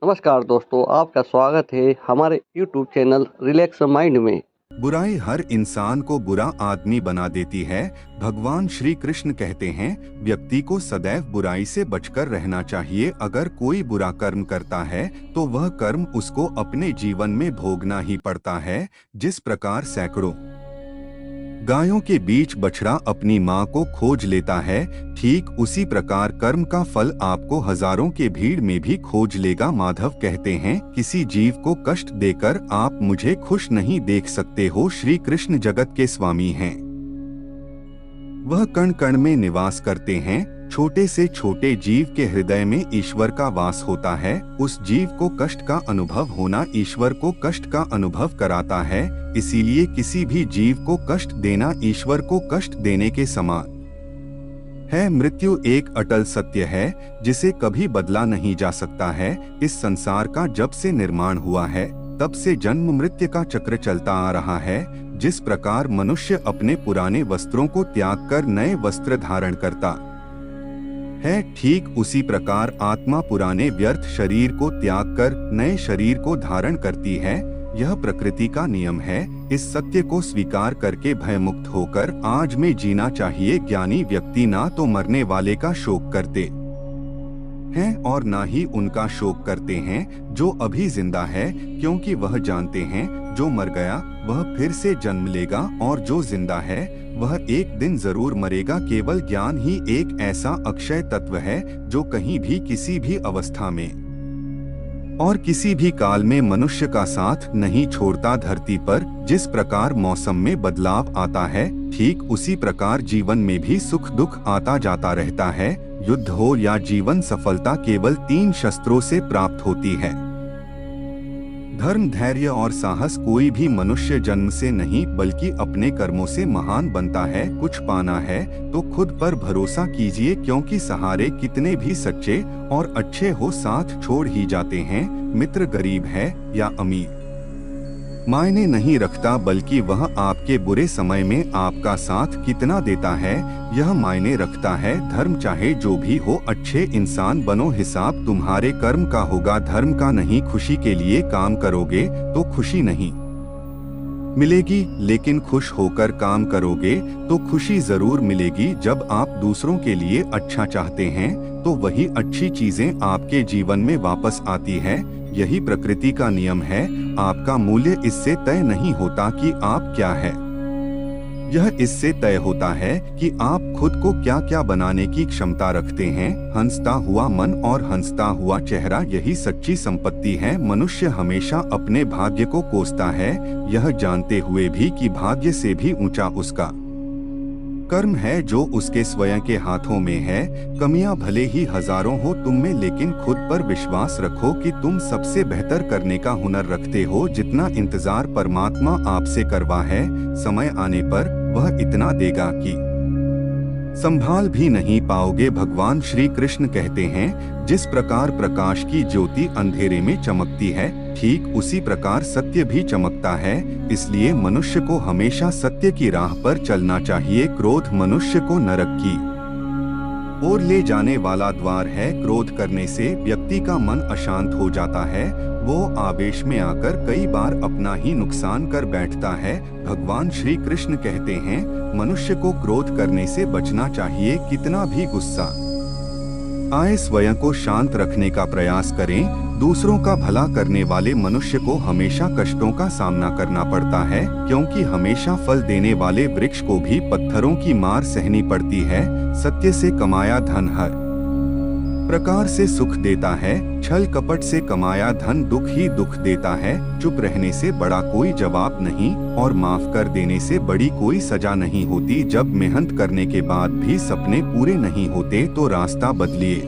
नमस्कार दोस्तों, आपका स्वागत है हमारे YouTube चैनल रिलैक्स माइंड में। बुराई हर इंसान को बुरा आदमी बना देती है। भगवान श्री कृष्ण कहते हैं, व्यक्ति को सदैव बुराई से बचकर रहना चाहिए। अगर कोई बुरा कर्म करता है तो वह कर्म उसको अपने जीवन में भोगना ही पड़ता है। जिस प्रकार सैकड़ों गायों के बीच बछड़ा अपनी माँ को खोज लेता है, ठीक उसी प्रकार कर्म का फल आपको हजारों के भीड़ में भी खोज लेगा। माधव कहते हैं, किसी जीव को कष्ट देकर आप मुझे खुश नहीं देख सकते हो। श्री कृष्ण जगत के स्वामी हैं। वह कण कण में निवास करते हैं। छोटे से छोटे जीव के हृदय में ईश्वर का वास होता है। उस जीव को कष्ट का अनुभव होना ईश्वर को कष्ट का अनुभव कराता है। इसीलिए किसी भी जीव को कष्ट देना ईश्वर को कष्ट देने के समान है। मृत्यु एक अटल सत्य है जिसे कभी बदला नहीं जा सकता है। इस संसार का जब से निर्माण हुआ है तब से जन्म मृत्यु का चक्र चलता आ रहा है। जिस प्रकार मनुष्य अपने पुराने वस्त्रों को त्याग कर नए वस्त्र धारण करता है, ठीक उसी प्रकार आत्मा पुराने व्यर्थ शरीर को त्याग कर नए शरीर को धारण करती है। यह प्रकृति का नियम है। इस सत्य को स्वीकार करके भयमुक्त होकर आज में जीना चाहिए। ज्ञानी व्यक्ति ना तो मरने वाले का शोक करते हैं और ना ही उनका शोक करते हैं जो अभी जिंदा है, क्योंकि वह जानते हैं जो मर गया वह फिर से जन्म लेगा और जो जिंदा है वह एक दिन जरूर मरेगा। केवल ज्ञान ही एक ऐसा अक्षय तत्व है जो कहीं भी किसी भी अवस्था में और किसी भी काल में मनुष्य का साथ नहीं छोड़ता। धरती पर जिस प्रकार मौसम में बदलाव आता है, ठीक उसी प्रकार जीवन में भी सुख दुख आता जाता रहता है। युद्ध हो या जीवन, सफलता केवल 3 शस्त्रों से प्राप्त होती है: धर्म, धैर्य और साहस। कोई भी मनुष्य जन्म से नहीं बल्कि अपने कर्मों से महान बनता है। कुछ पाना है तो खुद पर भरोसा कीजिए, क्योंकि सहारे कितने भी सच्चे और अच्छे हो साथ छोड़ ही जाते हैं। मित्र गरीब है या अमीर मायने नहीं रखता, बल्कि वह आपके बुरे समय में आपका साथ कितना देता है यह मायने रखता है। धर्म चाहे जो भी हो, अच्छे इंसान बनो। हिसाब तुम्हारे कर्म का होगा, धर्म का नहीं। खुशी के लिए काम करोगे तो खुशी नहीं मिलेगी, लेकिन खुश होकर काम करोगे तो खुशी जरूर मिलेगी। जब आप दूसरों के लिए अच्छा चाहते हैं तो वही अच्छी चीजें आपके जीवन में वापस आती है। यही प्रकृति का नियम है। आपका मूल्य इससे तय नहीं होता कि आप क्या है, यह इससे तय होता है कि आप खुद को क्या क्या बनाने की क्षमता रखते हैं। हंसता हुआ मन और हंसता हुआ चेहरा, यही सच्ची संपत्ति है। मनुष्य हमेशा अपने भाग्य को कोसता है, यह जानते हुए भी कि भाग्य से भी ऊंचा उसका कर्म है जो उसके स्वयं के हाथों में है। कमियां भले ही हजारों हो तुम में, लेकिन खुद पर विश्वास रखो कि तुम सबसे बेहतर करने का हुनर रखते हो। जितना इंतजार परमात्मा आपसे करवा है, समय आने पर वह इतना देगा कि संभाल भी नहीं पाओगे। भगवान श्री कृष्ण कहते हैं, जिस प्रकार प्रकाश की ज्योति अंधेरे में चमकती है, ठीक उसी प्रकार सत्य भी चमकता है। इसलिए मनुष्य को हमेशा सत्य की राह पर चलना चाहिए। क्रोध मनुष्य को नरक की ओर ले जाने वाला द्वार है। क्रोध करने से व्यक्ति का मन अशांत हो जाता है। वो आवेश में आकर कई बार अपना ही नुकसान कर बैठता है। भगवान श्री कृष्ण कहते हैं, मनुष्य को क्रोध करने से बचना चाहिए। कितना भी गुस्सा आए, स्वयं को शांत रखने का प्रयास करें। दूसरों का भला करने वाले मनुष्य को हमेशा कष्टों का सामना करना पड़ता है, क्योंकि हमेशा फल देने वाले वृक्ष को भी पत्थरों की मार सहनी पड़ती है। सत्य से कमाया धन हर प्रकार से सुख देता है, छल कपट से कमाया धन दुख ही दुख देता है। चुप रहने से बड़ा कोई जवाब नहीं और माफ कर देने से बड़ी कोई सजा नहीं होती। जब मेहनत करने के बाद भी सपने पूरे नहीं होते तो रास्ता बदलिए,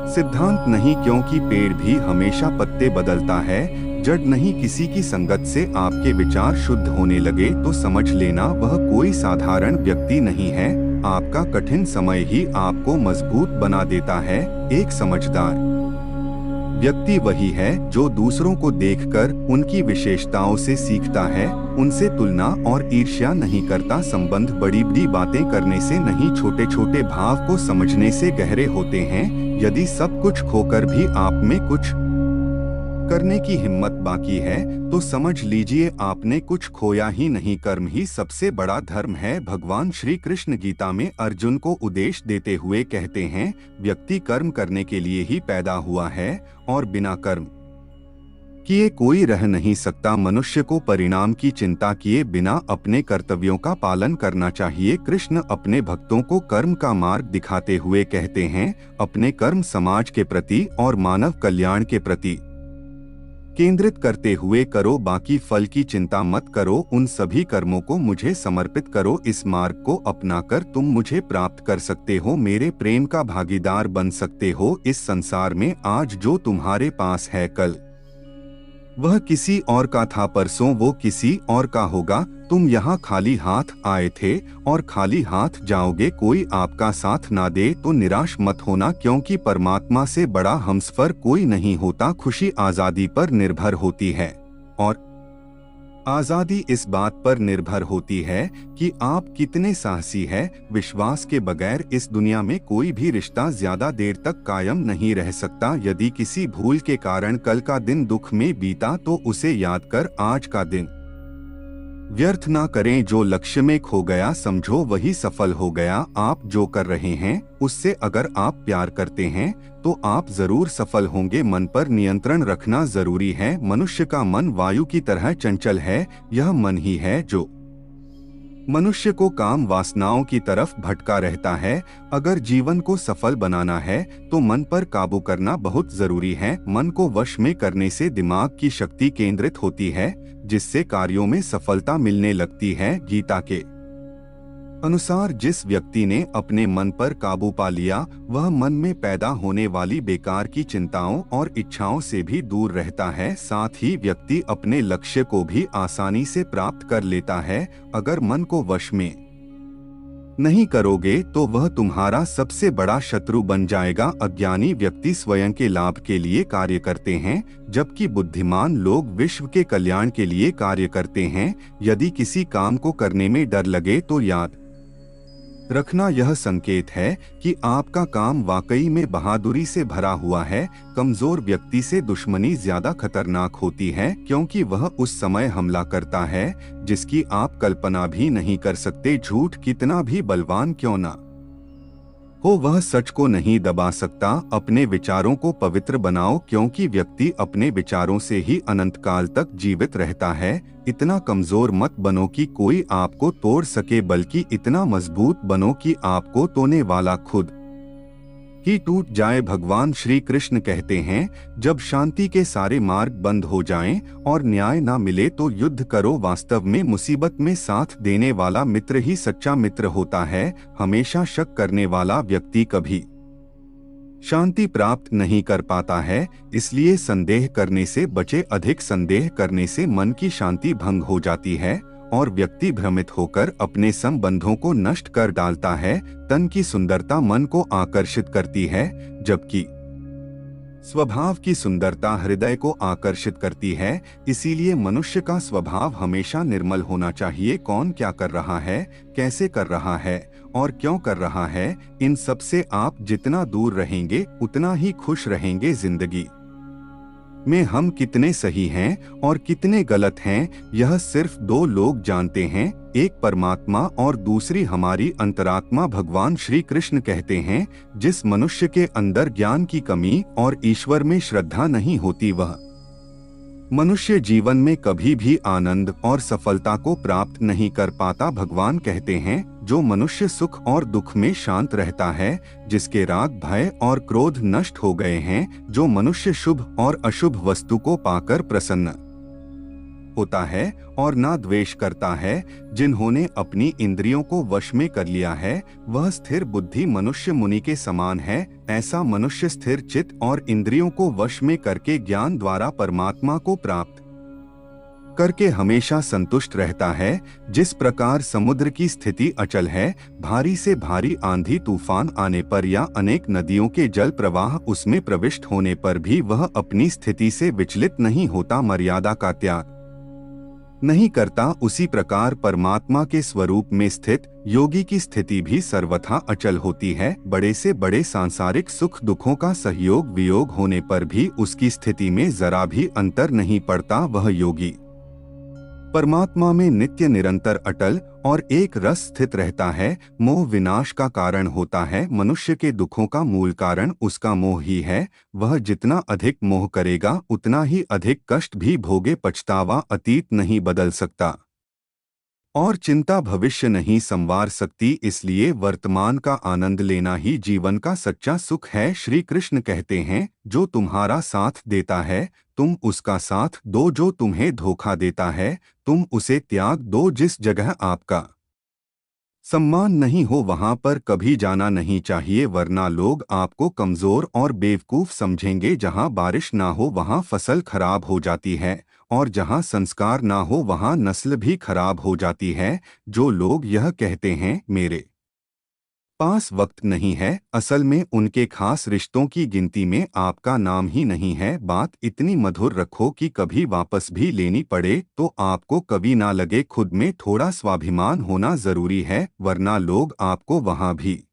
सिद्धांत नहीं, क्योंकि पेड़ भी हमेशा पत्ते बदलता है। जड़ नहीं, किसी की संगत से आपके विचार शुद्ध होने लगे तो समझ लेना वह कोई साधारण व्यक्ति नहीं है। आपका कठिन समय ही आपको मजबूत बना देता है। एक समझदार व्यक्ति वही है जो दूसरों को देखकर उनकी विशेषताओं से सीखता है, उनसे तुलना और ईर्ष्या नहीं करता। संबंध बड़ी बड़ी बातें करने से नहीं, छोटे छोटे भाव को समझने से गहरे होते हैं। यदि सब कुछ खोकर भी आप में कुछ करने की हिम्मत बाकी है तो समझ लीजिए आपने कुछ खोया ही नहीं। कर्म ही सबसे बड़ा धर्म है। भगवान श्री कृष्ण गीता में अर्जुन को उपदेश देते हुए कहते हैं, व्यक्ति कर्म करने के लिए ही पैदा हुआ है और बिना कर्म किए कोई रह नहीं सकता। मनुष्य को परिणाम की चिंता किए बिना अपने कर्तव्यों का पालन करना चाहिए। कृष्ण अपने भक्तों को कर्म का मार्ग दिखाते हुए कहते हैं, अपने कर्म समाज के प्रति और मानव कल्याण के प्रति केंद्रित करते हुए करो, बाकी फल की चिंता मत करो। उन सभी कर्मों को मुझे समर्पित करो। इस मार्ग को अपनाकर तुम मुझे प्राप्त कर सकते हो, मेरे प्रेम का भागीदार बन सकते हो। इस संसार में आज जो तुम्हारे पास है, कल वह किसी और का था, परसों वो किसी और का होगा। तुम यहाँ खाली हाथ आए थे और खाली हाथ जाओगे। कोई आपका साथ ना दे तो निराश मत होना, क्योंकि परमात्मा से बड़ा हमसफर कोई नहीं होता। खुशी आजादी पर निर्भर होती है और आजादी इस बात पर निर्भर होती है कि आप कितने साहसी हैं। विश्वास के बगैर इस दुनिया में कोई भी रिश्ता ज्यादा देर तक कायम नहीं रह सकता। यदि किसी भूल के कारण कल का दिन दुख में बीता तो उसे याद कर आज का दिन व्यर्थ ना करें। जो लक्ष्य में खो गया समझो वही सफल हो गया। आप जो कर रहे हैं उससे अगर आप प्यार करते हैं तो आप जरूर सफल होंगे। मन पर नियंत्रण रखना जरूरी है। मनुष्य का मन वायु की तरह चंचल है। यह मन ही है जो मनुष्य को काम वासनाओं की तरफ भटका रहता है। अगर जीवन को सफल बनाना है तो मन पर काबू करना बहुत जरूरी है। मन को वश में करने से दिमाग की शक्ति केंद्रित होती है, जिससे कार्यों में सफलता मिलने लगती है। गीता के अनुसार जिस व्यक्ति ने अपने मन पर काबू पा लिया, वह मन में पैदा होने वाली बेकार की चिंताओं और इच्छाओं से भी दूर रहता है। साथ ही व्यक्ति अपने लक्ष्य को भी आसानी से प्राप्त कर लेता है। अगर मन को वश में नहीं करोगे तो वह तुम्हारा सबसे बड़ा शत्रु बन जाएगा। अज्ञानी व्यक्ति स्वयं के लाभ के लिए कार्य करते हैं, जबकि बुद्धिमान लोग विश्व के कल्याण के लिए कार्य करते हैं। यदि किसी काम को करने में डर लगे तो याद रखना यह संकेत है कि आपका काम वाकई में बहादुरी से भरा हुआ है। कमजोर व्यक्ति से दुश्मनी ज्यादा खतरनाक होती है, क्योंकि वह उस समय हमला करता है जिसकी आप कल्पना भी नहीं कर सकते। झूठ कितना भी बलवान क्यों ना हो, वह सच को नहीं दबा सकता। अपने विचारों को पवित्र बनाओ, क्योंकि व्यक्ति अपने विचारों से ही अनंत काल तक जीवित रहता है। इतना कमजोर मत बनो कि कोई आपको तोड़ सके, बल्कि इतना मजबूत बनो कि आपको तोड़ने वाला खुद ही टूट जाए। भगवान श्री कृष्ण कहते हैं, जब शांति के सारे मार्ग बंद हो जाएं और न्याय ना मिले तो युद्ध करो। वास्तव में मुसीबत में साथ देने वाला मित्र ही सच्चा मित्र होता है। हमेशा शक करने वाला व्यक्ति कभी शांति प्राप्त नहीं कर पाता है। इसलिए संदेह करने से बचे। अधिक संदेह करने से मन की शांति भंग हो जाती है और व्यक्ति भ्रमित होकर अपने संबंधों को नष्ट कर डालता है। तन की सुंदरता मन को आकर्षित करती है, जबकि स्वभाव की सुंदरता हृदय को आकर्षित करती है। इसीलिए मनुष्य का स्वभाव हमेशा निर्मल होना चाहिए। कौन क्या कर रहा है, कैसे कर रहा है और क्यों कर रहा है, इन सब से आप जितना दूर रहेंगे उतना ही खुश रहेंगे। जिंदगी में हम कितने सही हैं और कितने गलत हैं, यह सिर्फ दो लोग जानते हैं, एक परमात्मा और दूसरी हमारी अंतरात्मा। भगवान श्री कृष्ण कहते हैं, जिस मनुष्य के अंदर ज्ञान की कमी और ईश्वर में श्रद्धा नहीं होती, वह मनुष्य जीवन में कभी भी आनंद और सफलता को प्राप्त नहीं कर पाता। भगवान कहते हैं, जो मनुष्य सुख और दुख में शांत रहता है, जिसके राग भय और क्रोध नष्ट हो गए हैं, जो मनुष्य शुभ और अशुभ वस्तु को पाकर प्रसन्न होता है और ना द्वेष करता है, जिन्होंने अपनी इंद्रियों को वश में कर लिया है, वह स्थिर बुद्धि मनुष्य मुनि के समान है। ऐसा मनुष्य स्थिर चित्त और इंद्रियों को वश में करके ज्ञान द्वारा परमात्मा को प्राप्त करके हमेशा संतुष्ट रहता है। जिस प्रकार समुद्र की स्थिति अचल है, भारी से भारी आंधी तूफान आने पर या अनेक नदियों के जल प्रवाह उसमें प्रविष्ट होने पर भी वह अपनी स्थिति से विचलित नहीं होता। मर्यादा का त्याग नहीं करता, उसी प्रकार परमात्मा के स्वरूप में स्थित योगी की स्थिति भी सर्वथा अचल होती है। बड़े से बड़े सांसारिक सुख दुखों का सहयोग वियोग होने पर भी उसकी स्थिति में जरा भी अंतर नहीं पड़ता। वह योगी परमात्मा में नित्य निरंतर अटल और एक रस स्थित रहता है। मोह विनाश का कारण होता है। मनुष्य के दुखों का मूल कारण उसका मोह ही है। वह जितना अधिक मोह करेगा उतना ही अधिक कष्ट भी भोगे। पछतावा अतीत नहीं बदल सकता और चिंता भविष्य नहीं संवार सकती। इसलिए वर्तमान का आनंद लेना ही जीवन का सच्चा सुख है। श्री कृष्ण कहते हैं, जो तुम्हारा साथ देता है तुम उसका साथ दो, जो तुम्हें धोखा देता है तुम उसे त्याग दो। जिस जगह आपका सम्मान नहीं हो वहां पर कभी जाना नहीं चाहिए, वरना लोग आपको कमजोर और बेवकूफ समझेंगे। जहां बारिश ना हो वहां फसल खराब हो जाती है और जहां संस्कार ना हो वहां नस्ल भी खराब हो जाती है। जो लोग यह कहते हैं मेरे पास वक्त नहीं है, असल में उनके खास रिश्तों की गिनती में आपका नाम ही नहीं है। बात इतनी मधुर रखो कि कभी वापस भी लेनी पड़े तो आपको कभी ना लगे। खुद में थोड़ा स्वाभिमान होना जरूरी है, वरना लोग आपको वहां भी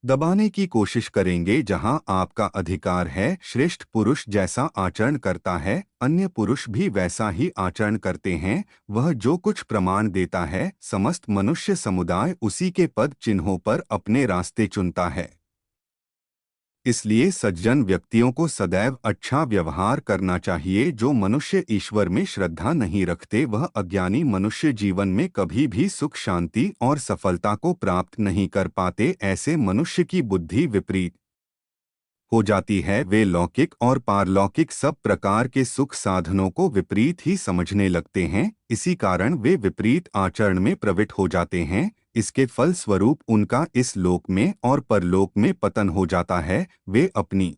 दबाने की कोशिश करेंगे जहां आपका अधिकार है। श्रेष्ठ पुरुष जैसा आचरण करता है अन्य पुरुष भी वैसा ही आचरण करते हैं। वह जो कुछ प्रमाण देता है समस्त मनुष्य समुदाय उसी के पद चिन्हों पर अपने रास्ते चुनता है। इसलिए सज्जन व्यक्तियों को सदैव अच्छा व्यवहार करना चाहिए। जो मनुष्य ईश्वर में श्रद्धा नहीं रखते वह अज्ञानी मनुष्य जीवन में कभी भी सुख शांति और सफलता को प्राप्त नहीं कर पाते। ऐसे मनुष्य की बुद्धि विपरीत हो जाती है। वे लौकिक और पारलौकिक सब प्रकार के सुख साधनों को विपरीत ही समझने लगते हैं। इसी कारण वे विपरीत आचरण में प्रवृत्त हो जाते हैं। इसके फल स्वरूप उनका इस लोक में और परलोक में पतन हो जाता है। वे अपनी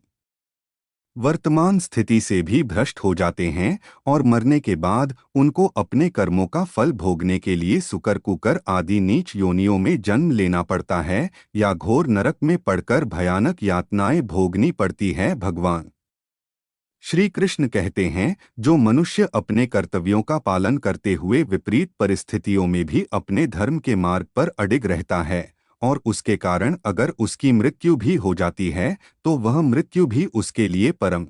वर्तमान स्थिति से भी भ्रष्ट हो जाते हैं और मरने के बाद उनको अपने कर्मों का फल भोगने के लिए सुकर कुकर आदि नीच योनियों में जन्म लेना पड़ता है या घोर नरक में पड़कर भयानक यातनाएं भोगनी पड़ती है। भगवान श्री कृष्ण कहते हैं, जो मनुष्य अपने कर्तव्यों का पालन करते हुए विपरीत परिस्थितियों में भी अपने धर्म के मार्ग पर अडिग रहता है और उसके कारण अगर उसकी मृत्यु भी हो जाती है तो वह मृत्यु भी उसके लिए परम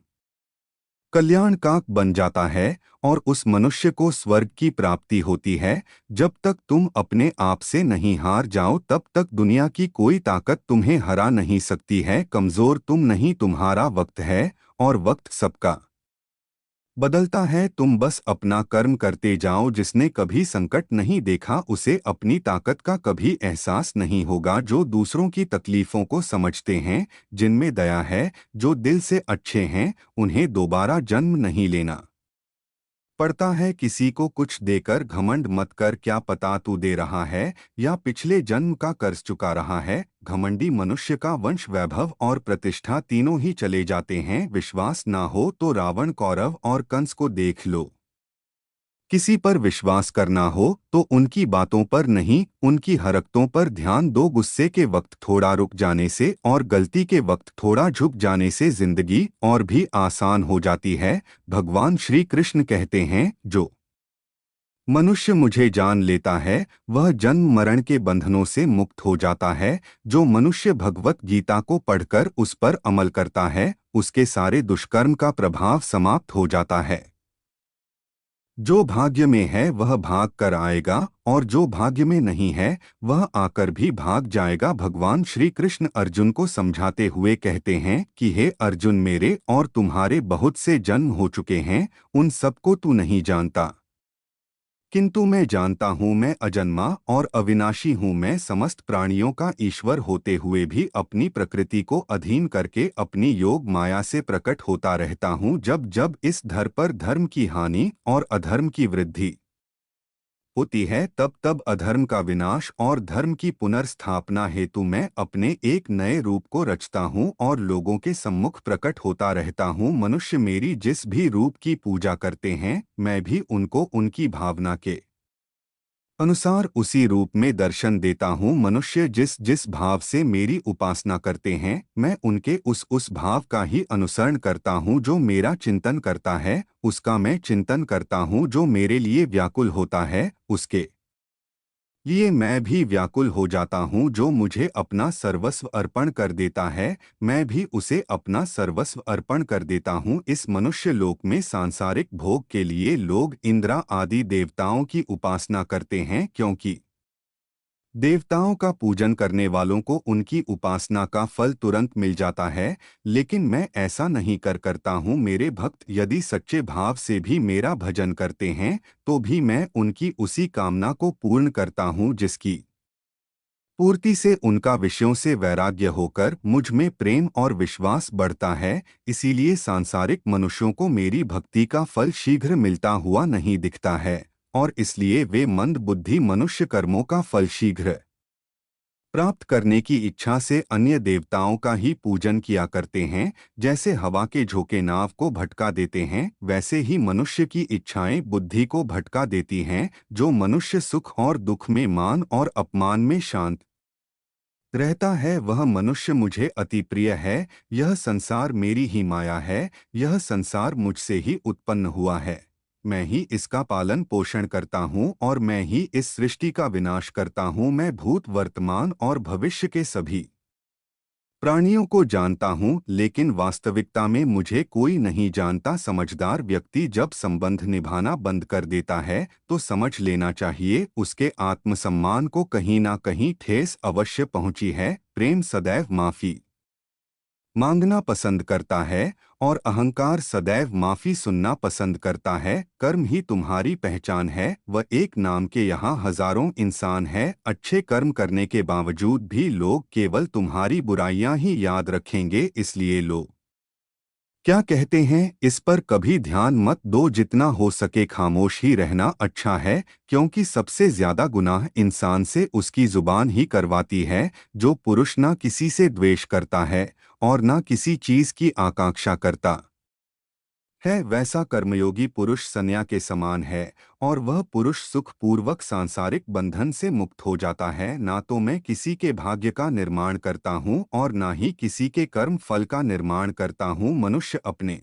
कल्याण का बन जाता है और उस मनुष्य को स्वर्ग की प्राप्ति होती है। जब तक तुम अपने आप से नहीं हार जाओ तब तक दुनिया की कोई ताकत तुम्हें हरा नहीं सकती है। कमजोर तुम नहीं, तुम्हारा वक्त है और वक्त सबका बदलता है। तुम बस अपना कर्म करते जाओ। जिसने कभी संकट नहीं देखा उसे अपनी ताकत का कभी एहसास नहीं होगा। जो दूसरों की तकलीफों को समझते हैं, जिनमें दया है, जो दिल से अच्छे हैं, उन्हें दोबारा जन्म नहीं लेना पड़ता है। किसी को कुछ देकर घमंड मत कर, क्या पता तू दे रहा है या पिछले जन्म का कर्ज चुका रहा है। घमंडी मनुष्य का वंश वैभव और प्रतिष्ठा तीनों ही चले जाते हैं। विश्वास ना हो तो रावण कौरव और कंस को देख लो। किसी पर विश्वास करना हो तो उनकी बातों पर नहीं उनकी हरकतों पर ध्यान दो। गुस्से के वक्त थोड़ा रुक जाने से और गलती के वक्त थोड़ा झुक जाने से जिंदगी और भी आसान हो जाती है। भगवान श्री कृष्ण कहते हैं, जो मनुष्य मुझे जान लेता है वह जन्म मरण के बंधनों से मुक्त हो जाता है। जो मनुष्य भगवत गीता को पढ़कर उस पर अमल करता है उसके सारे दुष्कर्म का प्रभाव समाप्त हो जाता है। जो भाग्य में है वह भाग कर आएगा और जो भाग्य में नहीं है वह आकर भी भाग जाएगा। भगवान श्री कृष्ण अर्जुन को समझाते हुए कहते हैं कि हे अर्जुन, मेरे और तुम्हारे बहुत से जन्म हो चुके हैं, उन सबको तू नहीं जानता, किंतु मैं जानता हूँ। मैं अजन्मा और अविनाशी हूँ। मैं समस्त प्राणियों का ईश्वर होते हुए भी अपनी प्रकृति को अधीन करके अपनी योग माया से प्रकट होता रहता हूँ। जब जब इस धर पर धर्म की हानि और अधर्म की वृद्धि होती है तब तब अधर्म का विनाश और धर्म की पुनर्स्थापना हेतु मैं अपने एक नए रूप को रचता हूँ और लोगों के सम्मुख प्रकट होता रहता हूँ। मनुष्य मेरी जिस भी रूप की पूजा करते हैं मैं भी उनको उनकी भावना के अनुसार उसी रूप में दर्शन देता हूँ। मनुष्य जिस जिस भाव से मेरी उपासना करते हैं, मैं उनके उस भाव का ही अनुसरण करता हूँ। जो मेरा चिंतन करता है उसका मैं चिंतन करता हूँ। जो मेरे लिए व्याकुल होता है उसके लिए मैं भी व्याकुल हो जाता हूँ। जो मुझे अपना सर्वस्व अर्पण कर देता है, मैं भी उसे अपना सर्वस्व अर्पण कर देता हूँ। इस मनुष्य लोक में सांसारिक भोग के लिए लोग इंद्र आदि देवताओं की उपासना करते हैं, क्योंकि देवताओं का पूजन करने वालों को उनकी उपासना का फल तुरंत मिल जाता है। लेकिन मैं ऐसा नहीं करता हूँ। मेरे भक्त यदि सच्चे भाव से भी मेरा भजन करते हैं तो भी मैं उनकी उसी कामना को पूर्ण करता हूँ जिसकी पूर्ति से उनका विषयों से वैराग्य होकर मुझ में प्रेम और विश्वास बढ़ता है। इसीलिए सांसारिक मनुष्यों को मेरी भक्ति का फल शीघ्र मिलता हुआ नहीं दिखता है, और इसलिए वे मंद बुद्धि मनुष्य कर्मों का फल शीघ्र प्राप्त करने की इच्छा से अन्य देवताओं का ही पूजन किया करते हैं। जैसे हवा के झोंके नाव को भटका देते हैं, वैसे ही मनुष्य की इच्छाएं बुद्धि को भटका देती हैं। जो मनुष्य सुख और दुख में, मान और अपमान में शांत रहता है, वह मनुष्य मुझे अति प्रिय है। यह संसार मेरी ही माया है। यह संसार मुझसे ही उत्पन्न हुआ है। मैं ही इसका पालन पोषण करता हूँ और मैं ही इस सृष्टि का विनाश करता हूँ। मैं भूत, वर्तमान और भविष्य के सभी प्राणियों को जानता हूँ, लेकिन वास्तविकता में मुझे कोई नहीं जानता। समझदार व्यक्ति जब संबंध निभाना बंद कर देता है तो समझ लेना चाहिए उसके आत्मसम्मान को कहीं ना कहीं ठेस अवश्य पहुंची है। प्रेम सदैव माफी मांगना पसंद करता है और अहंकार सदैव माफी सुनना पसंद करता है। कर्म ही तुम्हारी पहचान है। वह एक नाम के यहाँ हजारों इंसान है। अच्छे कर्म करने के बावजूद भी लोग केवल तुम्हारी बुराइयां ही याद रखेंगे। इसलिए लोग क्या कहते हैं इस पर कभी ध्यान मत दो। जितना हो सके खामोश ही रहना अच्छा है, क्योंकि सबसे ज्यादा गुनाह इंसान से उसकी जुबान ही करवाती है। जो पुरुष ना किसी से द्वेष करता है और ना किसी चीज की आकांक्षा करता है, वैसा कर्मयोगी पुरुष सन्या के समान है, और वह पुरुष सुख पूर्वक सांसारिक बंधन से मुक्त हो जाता है। ना तो मैं किसी के भाग्य का निर्माण करता हूँ और ना ही किसी के कर्म फल का निर्माण करता हूँ। मनुष्य अपने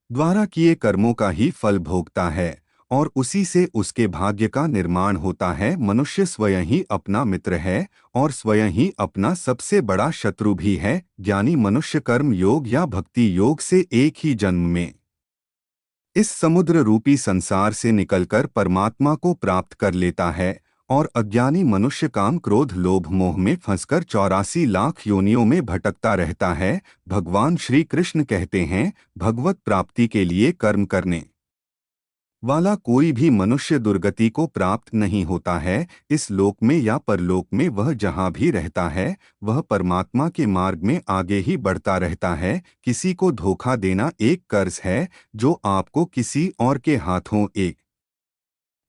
द्वारा किए कर्मों का ही फल भोगता है और उसी से उसके भाग्य का निर्माण होता है। मनुष्य स्वयं ही अपना मित्र है और स्वयं ही अपना सबसे बड़ा शत्रु भी है। ज्ञानी मनुष्य कर्म योग या भक्ति योग से एक ही जन्म में इस समुद्र रूपी संसार से निकलकर परमात्मा को प्राप्त कर लेता है, और अज्ञानी मनुष्य काम, क्रोध, लोभ, मोह में फंसकर 84 लाख योनियों में भटकता रहता है। भगवान श्री कृष्ण कहते हैं, भगवत प्राप्ति के लिए कर्म करने वाला कोई भी मनुष्य दुर्गति को प्राप्त नहीं होता है। इस लोक में या परलोक में वह जहाँ भी रहता है, वह परमात्मा के मार्ग में आगे ही बढ़ता रहता है। किसी को धोखा देना एक कर्ज है जो आपको किसी और के हाथों एक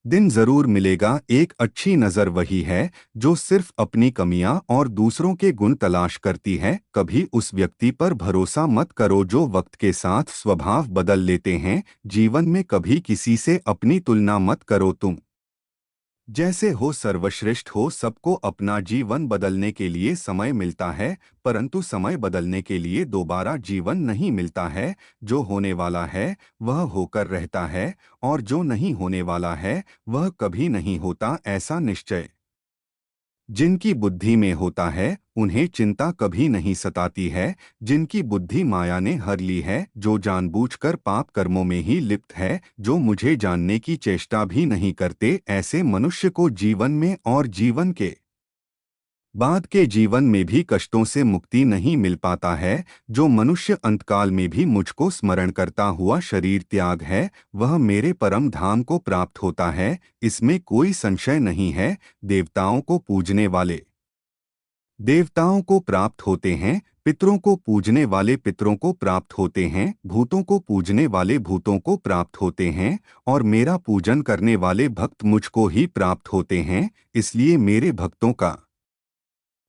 दिन जरूर मिलेगा। एक अच्छी नज़र वही है जो सिर्फ अपनी कमियां और दूसरों के गुण तलाश करती है। कभी उस व्यक्ति पर भरोसा मत करो जो वक्त के साथ स्वभाव बदल लेते हैं। जीवन में कभी किसी से अपनी तुलना मत करो। तुम जैसे हो सर्वश्रेष्ठ हो। सबको अपना जीवन बदलने के लिए समय मिलता है, परंतु समय बदलने के लिए दोबारा जीवन नहीं मिलता है। जो होने वाला है वह होकर रहता है, और जो नहीं होने वाला है वह कभी नहीं होता। ऐसा निश्चय जिनकी बुद्धि में होता है उन्हें चिंता कभी नहीं सताती है। जिनकी बुद्धि माया ने हर ली है, जो जानबूझकर पाप कर्मों में ही लिप्त है, जो मुझे जानने की चेष्टा भी नहीं करते, ऐसे मनुष्य को जीवन में और जीवन के बाद के जीवन में भी कष्टों से मुक्ति नहीं मिल पाता है। जो मनुष्य अंतकाल में भी मुझको स्मरण करता हुआ शरीर त्याग है, वह मेरे परम धाम को प्राप्त होता है। इसमें कोई संशय नहीं है। देवताओं को पूजने वाले देवताओं को प्राप्त होते हैं, पितरों को पूजने वाले पितरों को प्राप्त होते हैं, भूतों को पूजने वाले भूतों को प्राप्त होते हैं, और मेरा पूजन करने वाले भक्त मुझको ही प्राप्त होते हैं। इसलिए मेरे भक्तों का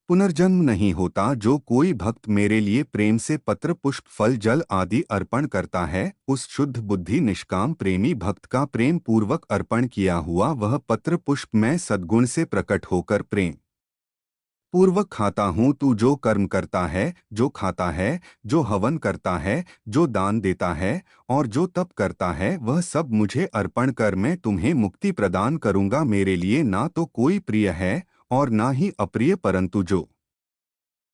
पुनर्जन्म नहीं होता। जो कोई भक्त मेरे लिए प्रेम से पत्र पुष्प फल जल आदि अर्पण करता है, उस शुद्ध बुद्धि निष्काम प्रेमी भक्त का प्रेम पूर्वक अर्पण किया हुआ वह पत्र पुष्प मैं सद्गुण से प्रकट होकर प्रेम पूर्वक खाता हूँ। तू जो कर्म करता है, जो खाता है, जो हवन करता है, जो दान देता है और जो तप करता है, वह सब मुझे अर्पण कर, मैं तुम्हें मुक्ति प्रदान करूँगा। मेरे लिए ना तो कोई प्रिय है और ना ही अप्रिय, परंतु जो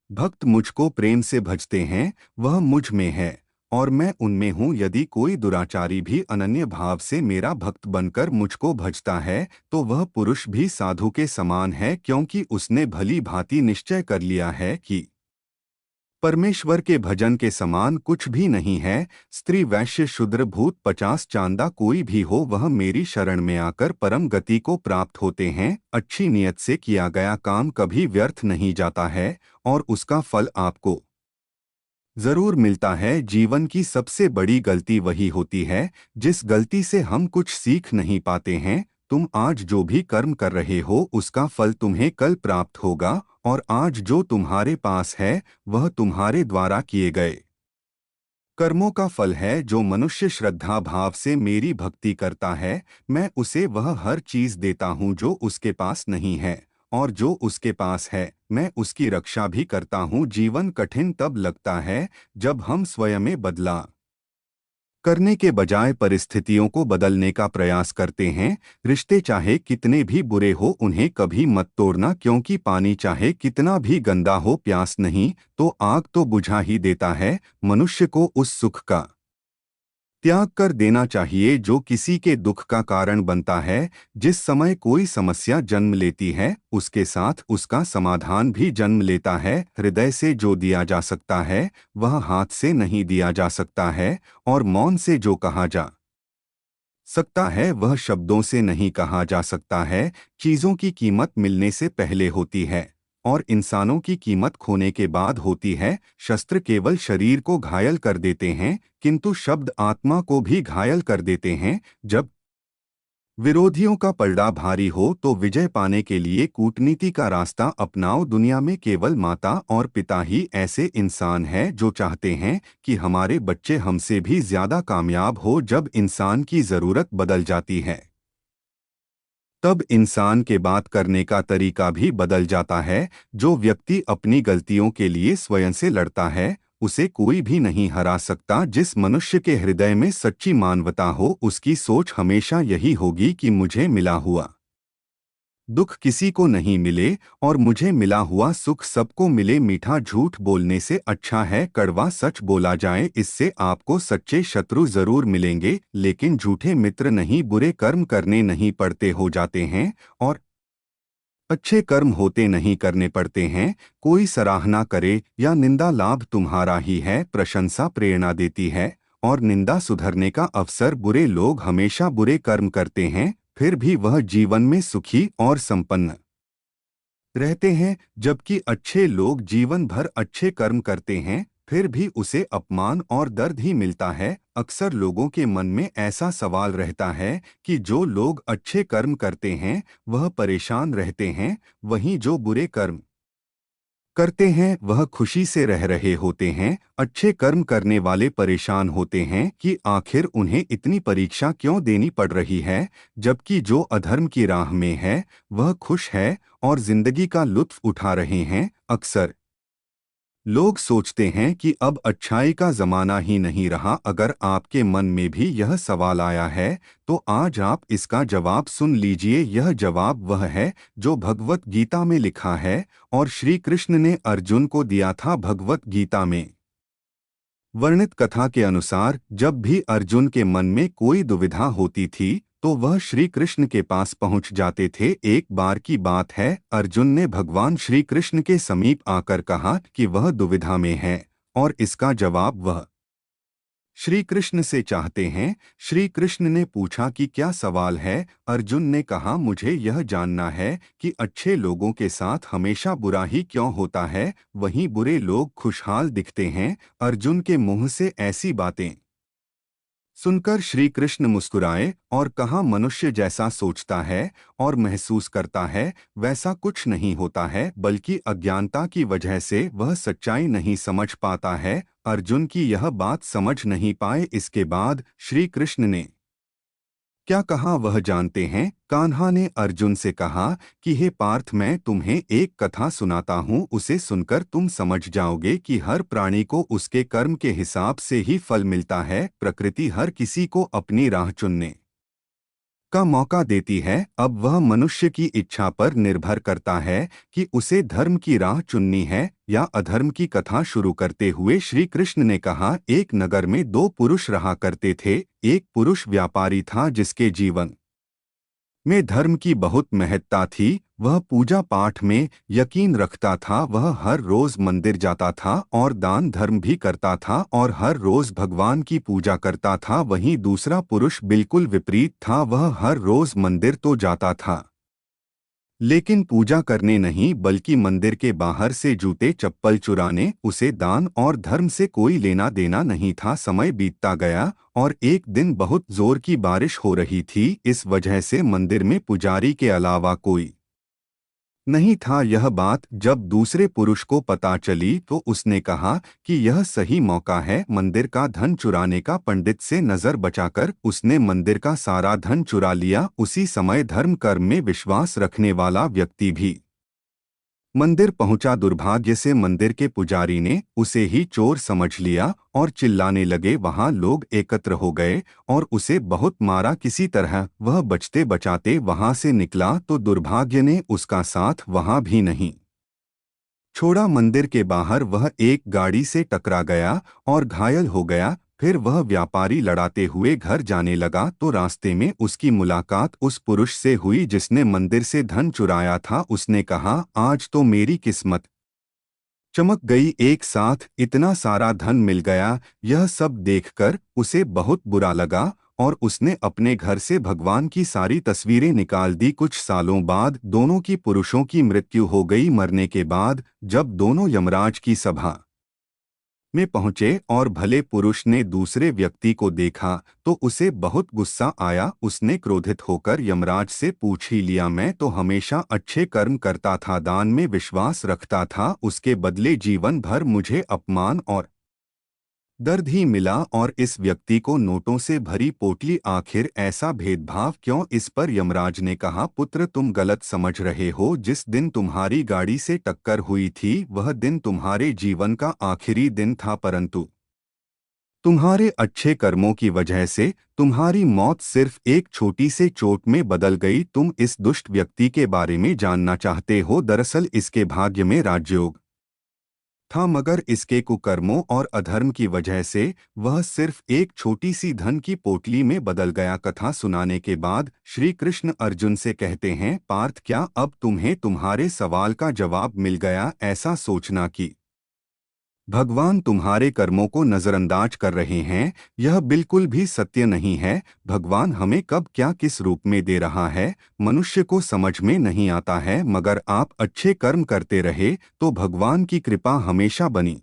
भक्त मुझको प्रेम से भजते हैं वह मुझ में है और मैं उनमें हूँ। यदि कोई दुराचारी भी अनन्य भाव से मेरा भक्त बनकर मुझको भजता है, तो वह पुरुष भी साधु के समान है, क्योंकि उसने भली भांति निश्चय कर लिया है कि परमेश्वर के भजन के समान कुछ भी नहीं है। स्त्री वैश्य शूद्र भूत 50 चांदा कोई भी हो, वह मेरी शरण में आकर परम गति को प्राप्त होते हैं। अच्छी नियत से किया गया काम कभी व्यर्थ नहीं जाता है और उसका फल आपको जरूर मिलता है। जीवन की सबसे बड़ी गलती वही होती है जिस गलती से हम कुछ सीख नहीं पाते हैं। तुम आज जो भी कर्म कर रहे हो उसका फल तुम्हें कल प्राप्त होगा, और आज जो तुम्हारे पास है वह तुम्हारे द्वारा किए गए कर्मों का फल है। जो मनुष्य श्रद्धा भाव से मेरी भक्ति करता है, मैं उसे वह हर चीज देता हूँ जो उसके पास नहीं है, और जो उसके पास है मैं उसकी रक्षा भी करता हूँ। जीवन कठिन तब लगता है जब हम स्वयं में बदला करने के बजाय परिस्थितियों को बदलने का प्रयास करते हैं। रिश्ते चाहे कितने भी बुरे हो उन्हें कभी मत तोड़ना, क्योंकि पानी चाहे कितना भी गंदा हो, प्यास नहीं तो आग तो बुझा ही देता है। मनुष्य को उस सुख का त्याग कर देना चाहिए जो किसी के दुख का कारण बनता है। जिस समय कोई समस्या जन्म लेती है, उसके साथ उसका समाधान भी जन्म लेता है। हृदय से जो दिया जा सकता है वह हाथ से नहीं दिया जा सकता है, और मौन से जो कहा जा सकता है वह शब्दों से नहीं कहा जा सकता है। चीजों की कीमत मिलने से पहले होती है और इंसानों की कीमत खोने के बाद होती है। शस्त्र केवल शरीर को घायल कर देते हैं, किंतु शब्द आत्मा को भी घायल कर देते हैं। जब विरोधियों का पलड़ा भारी हो तो विजय पाने के लिए कूटनीति का रास्ता अपनाओ। दुनिया में केवल माता और पिता ही ऐसे इंसान हैं जो चाहते हैं कि हमारे बच्चे हमसे भी ज्यादा कामयाब हो। जब इंसान की जरूरत बदल जाती है तब इंसान के बात करने का तरीका भी बदल जाता है। जो व्यक्ति अपनी गलतियों के लिए स्वयं से लड़ता है उसे कोई भी नहीं हरा सकता। जिस मनुष्य के हृदय में सच्ची मानवता हो उसकी सोच हमेशा यही होगी कि मुझे मिला हुआ दुख किसी को नहीं मिले और मुझे मिला हुआ सुख सबको मिले। मीठा झूठ बोलने से अच्छा है कड़वा सच बोला जाए। इससे आपको सच्चे शत्रु जरूर मिलेंगे, लेकिन झूठे मित्र नहीं। बुरे कर्म करने नहीं पड़ते, हो जाते हैं, और अच्छे कर्म होते नहीं, करने पड़ते हैं। कोई सराहना करे या निंदा लाभ तुम्हारा ही है। प्रशंसा प्रेरणा देती है और निंदा सुधरने का अवसर। बुरे लोग हमेशा बुरे कर्म करते हैं, फिर भी वह जीवन में सुखी और संपन्न रहते हैं, जबकि अच्छे लोग जीवन भर अच्छे कर्म करते हैं, फिर भी उसे अपमान और दर्द ही मिलता है। अक्सर लोगों के मन में ऐसा सवाल रहता है कि जो लोग अच्छे कर्म करते हैं वह परेशान रहते हैं, वहीं जो बुरे कर्म करते हैं वह खुशी से रह रहे होते हैं। अच्छे कर्म करने वाले परेशान होते हैं कि आखिर उन्हें इतनी परीक्षा क्यों देनी पड़ रही है, जबकि जो अधर्म की राह में है वह खुश है और जिंदगी का लुत्फ उठा रहे हैं। अक्सर लोग सोचते हैं कि अब अच्छाई का जमाना ही नहीं रहा। अगर आपके मन में भी यह सवाल आया है तो आज आप इसका जवाब सुन लीजिए। यह जवाब वह है जो भगवत गीता में लिखा है और श्री कृष्ण ने अर्जुन को दिया था। भगवत गीता में वर्णित कथा के अनुसार जब भी अर्जुन के मन में कोई दुविधा होती थी तो वह श्री कृष्ण के पास पहुंच जाते थे। एक बार की बात है, अर्जुन ने भगवान श्री कृष्ण के समीप आकर कहा कि वह दुविधा में है और इसका जवाब वह श्री कृष्ण से चाहते हैं। श्री कृष्ण ने पूछा कि क्या सवाल है। अर्जुन ने कहा, मुझे यह जानना है कि अच्छे लोगों के साथ हमेशा बुरा ही क्यों होता है, वहीं बुरे लोग खुशहाल दिखते हैं। अर्जुन के मुंह से ऐसी बातें सुनकर श्री कृष्ण मुस्कुराए और कहा, मनुष्य जैसा सोचता है और महसूस करता है वैसा कुछ नहीं होता है, बल्कि अज्ञानता की वजह से वह सच्चाई नहीं समझ पाता है। अर्जुन की यह बात समझ नहीं पाए। इसके बाद श्री कृष्ण ने क्या कहा वह जानते हैं। कान्हा ने अर्जुन से कहा कि हे पार्थ, मैं तुम्हें एक कथा सुनाता हूँ, उसे सुनकर तुम समझ जाओगे कि हर प्राणी को उसके कर्म के हिसाब से ही फल मिलता है। प्रकृति हर किसी को अपनी राह चुनने का मौका देती है। अब वह मनुष्य की इच्छा पर निर्भर करता है कि उसे धर्म की राह चुननी है या अधर्म की। कथा शुरू करते हुए श्री कृष्ण ने कहा, एक नगर में दो पुरुष रहा करते थे। एक पुरुष व्यापारी था जिसके जीवन में धर्म की बहुत महत्ता थी। वह पूजा पाठ में यकीन रखता था। वह हर रोज मंदिर जाता था और दान धर्म भी करता था और हर रोज भगवान की पूजा करता था। वहीं दूसरा पुरुष बिल्कुल विपरीत था। वह हर रोज मंदिर तो जाता था लेकिन पूजा करने नहीं, बल्कि मंदिर के बाहर से जूते चप्पल चुराने। उसे दान और धर्म से कोई लेना देना नहीं था। समय बीतता गया और एक दिन बहुत जोर की बारिश हो रही थी। इस वजह से मंदिर में पुजारी के अलावा कोई नहीं था। यह बात जब दूसरे पुरुष को पता चली तो उसने कहा कि यह सही मौका है मंदिर का धन चुराने का। पंडित से नजर बचाकर उसने मंदिर का सारा धन चुरा लिया। उसी समय धर्म कर्म में विश्वास रखने वाला व्यक्ति भी मंदिर पहुंचा। दुर्भाग्य से मंदिर के पुजारी ने उसे ही चोर समझ लिया और चिल्लाने लगे। वहां लोग एकत्र हो गए और उसे बहुत मारा। किसी तरह वह बचते बचाते वहां से निकला तो दुर्भाग्य ने उसका साथ वहां भी नहीं छोड़ा। मंदिर के बाहर वह एक गाड़ी से टकरा गया और घायल हो गया। फिर वह व्यापारी लड़ाते हुए घर जाने लगा तो रास्ते में उसकी मुलाकात उस पुरुष से हुई जिसने मंदिर से धन चुराया था। उसने कहा, आज तो मेरी किस्मत चमक गई, एक साथ इतना सारा धन मिल गया। यह सब देखकर उसे बहुत बुरा लगा और उसने अपने घर से भगवान की सारी तस्वीरें निकाल दी। कुछ सालों बाद दोनों की पुरुषों की मृत्यु हो गई। मरने के बाद जब दोनों यमराज की सभा में पहुंचे और भले पुरुष ने दूसरे व्यक्ति को देखा तो उसे बहुत गुस्सा आया। उसने क्रोधित होकर यमराज से पूछ ही लिया, मैं तो हमेशा अच्छे कर्म करता था, दान में विश्वास रखता था, उसके बदले जीवन भर मुझे अपमान और दर्द ही मिला। और इस व्यक्ति को नोटों से भरी पोटली, आखिर ऐसा भेदभाव क्यों? इस पर यमराज ने कहा, पुत्र तुम गलत समझ रहे हो। जिस दिन तुम्हारी गाड़ी से टक्कर हुई थी वह दिन तुम्हारे जीवन का आखिरी दिन था, परंतु तुम्हारे अच्छे कर्मों की वजह से तुम्हारी मौत सिर्फ एक छोटी से चोट में बदल गई। तुम इस दुष्ट व्यक्ति के बारे में जानना चाहते हो। दरअसल इसके भाग्य में राजयोग था, मगर इसके कुकर्मों और अधर्म की वजह से वह सिर्फ एक छोटी सी धन की पोटली में बदल गया। कथा सुनाने के बाद श्री कृष्ण अर्जुन से कहते हैं, पार्थ, क्या अब तुम्हें तुम्हारे सवाल का जवाब मिल गया? ऐसा सोचना कि भगवान तुम्हारे कर्मों को नजरअंदाज कर रहे हैं, यह बिल्कुल भी सत्य नहीं है। भगवान हमें कब क्या किस रूप में दे रहा है मनुष्य को समझ में नहीं आता है, मगर आप अच्छे कर्म करते रहे तो भगवान की कृपा हमेशा बनी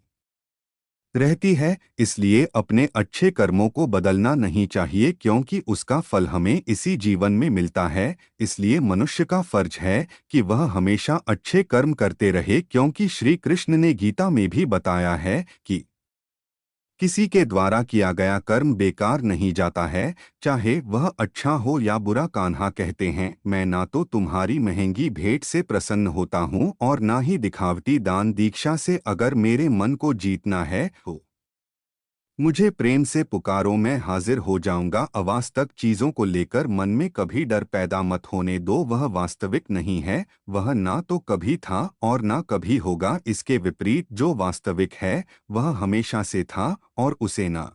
रहती है। इसलिए अपने अच्छे कर्मों को बदलना नहीं चाहिए, क्योंकि उसका फल हमें इसी जीवन में मिलता है। इसलिए मनुष्य का फर्ज है कि वह हमेशा अच्छे कर्म करते रहे, क्योंकि श्री कृष्ण ने गीता में भी बताया है कि किसी के द्वारा किया गया कर्म बेकार नहीं जाता है, चाहे वह अच्छा हो या बुरा। कान्हा कहते हैं, मैं ना तो तुम्हारी महंगी भेंट से प्रसन्न होता हूँ और ना ही दिखावटी दान दीक्षा से। अगर मेरे मन को जीतना है तो मुझे प्रेम से पुकारो, मैं हाजिर हो जाऊंगा। अवास्तव चीजों को लेकर मन में कभी डर पैदा मत होने दो, वह वास्तविक नहीं है। वह ना तो कभी था और ना कभी होगा। इसके विपरीत जो वास्तविक है वह हमेशा से था और उसे ना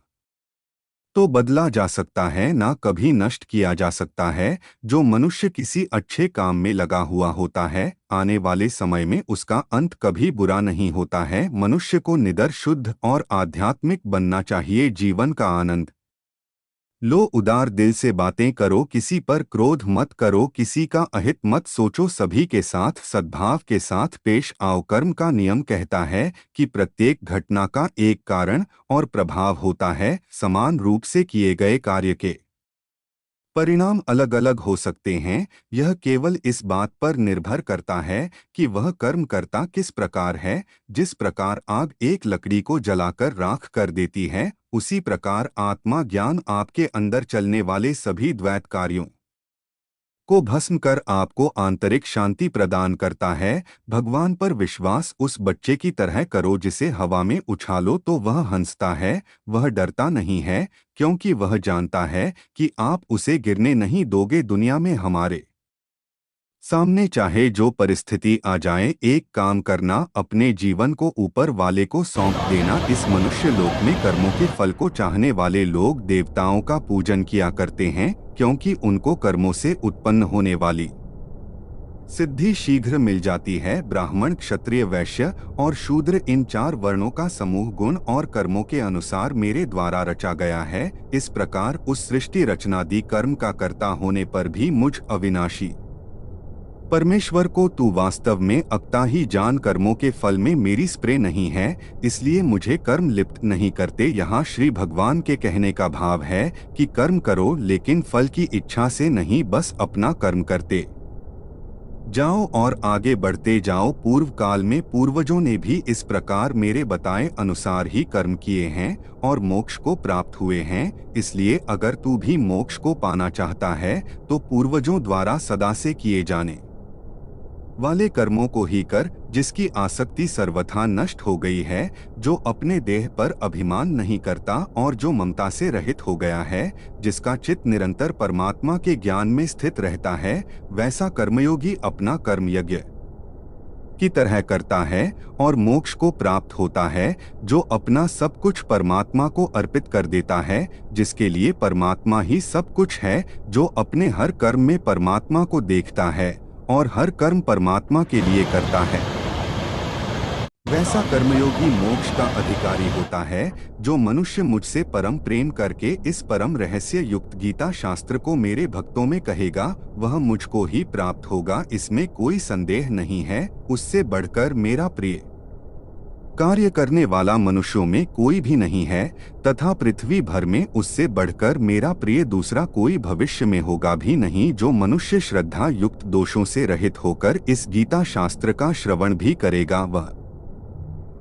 तो बदला जा सकता है ना कभी नष्ट किया जा सकता है। जो मनुष्य किसी अच्छे काम में लगा हुआ होता है, आने वाले समय में उसका अंत कभी बुरा नहीं होता है। मनुष्य को निडर, शुद्ध और आध्यात्मिक बनना चाहिए। जीवन का आनंद लो उदार दिल से बातें करो, किसी पर क्रोध मत करो, किसी का अहित मत सोचो, सभी के साथ सद्भाव के साथ पेश आओ। कर्म का नियम कहता है कि प्रत्येक घटना का एक कारण और प्रभाव होता है। समान रूप से किए गए कार्य के परिणाम अलग अलग हो सकते हैं। यह केवल इस बात पर निर्भर करता है कि वह कर्म करता किस प्रकार है। जिस प्रकार आग एक लकड़ी को जलाकर राख कर देती है, उसी प्रकार आत्मा ज्ञान आपके अंदर चलने वाले सभी द्वैत कार्यों को भस्म कर आपको आंतरिक शांति प्रदान करता है। भगवान पर विश्वास उस बच्चे की तरह करो जिसे हवा में उछालो तो वह हंसता है। वह डरता नहीं है, क्योंकि वह जानता है कि आप उसे गिरने नहीं दोगे। दुनिया में हमारे सामने चाहे जो परिस्थिति आ जाए, एक काम करना, अपने जीवन को ऊपर वाले को सौंप देना। इस मनुष्य लोक में कर्मों के फल को चाहने वाले लोग देवताओं का पूजन किया करते हैं, क्योंकि उनको कर्मों से उत्पन्न होने वाली सिद्धि शीघ्र मिल जाती है। ब्राह्मण, क्षत्रिय, वैश्य और शूद्र, इन 4 वर्णों का समूह गुण और कर्मों के अनुसार मेरे द्वारा रचा गया है। इस प्रकार उस सृष्टि रचनादि कर्म का कर्ता होने पर भी मुझ अविनाशी परमेश्वर को तू वास्तव में अक्ता ही जान। कर्मों के फल में मेरी स्प्रे नहीं है, इसलिए मुझे कर्म लिप्त नहीं करते। यहाँ श्री भगवान के कहने का भाव है कि कर्म करो, लेकिन फल की इच्छा से नहीं, बस अपना कर्म करते जाओ और आगे बढ़ते जाओ। पूर्व काल में पूर्वजों ने भी इस प्रकार मेरे बताए अनुसार ही कर्म किए हैं और मोक्ष को प्राप्त हुए हैं। इसलिए अगर तू भी मोक्ष को पाना चाहता है तो पूर्वजों द्वारा सदा से किए जाने वाले कर्मों को ही कर, जिसकी आसक्ति सर्वथा नष्ट हो गई है, जो अपने देह पर अभिमान नहीं करता और जो ममता से रहित हो गया है, जिसका चित्त निरंतर परमात्मा के ज्ञान में स्थित रहता है। वैसा कर्मयोगी अपना कर्म यज्ञ की तरह करता है और मोक्ष को प्राप्त होता है, जो अपना सब कुछ परमात्मा को अर्पित कर देता है, जिसके लिए परमात्मा ही सब कुछ है, जो अपने हर कर्म में परमात्मा को देखता है और हर कर्म परमात्मा के लिए करता है। वैसा कर्मयोगी मोक्ष का अधिकारी होता है। जो मनुष्य मुझसे परम प्रेम करके इस परम रहस्य युक्त गीता शास्त्र को मेरे भक्तों में कहेगा, वह मुझको ही प्राप्त होगा, इसमें कोई संदेह नहीं है। उससे बढ़कर मेरा प्रिय कार्य करने वाला मनुष्यों में कोई भी नहीं है, तथा पृथ्वी भर में उससे बढ़कर मेरा प्रिय दूसरा कोई भविष्य में होगा भी नहीं। जो मनुष्य श्रद्धा युक्त दोषों से रहित होकर इस गीता शास्त्र का श्रवण भी करेगा, वह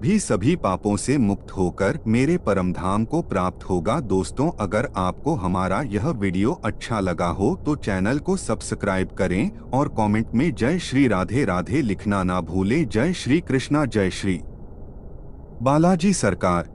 भी सभी पापों से मुक्त होकर मेरे परम धाम को प्राप्त होगा। दोस्तों, अगर आपको हमारा यह वीडियो अच्छा लगा हो तो चैनल को सब्सक्राइब करें और कमेंट में जय श्री राधे राधे लिखना ना भूलें। जय श्री कृष्णा, जय श्री बालाजी सरकार।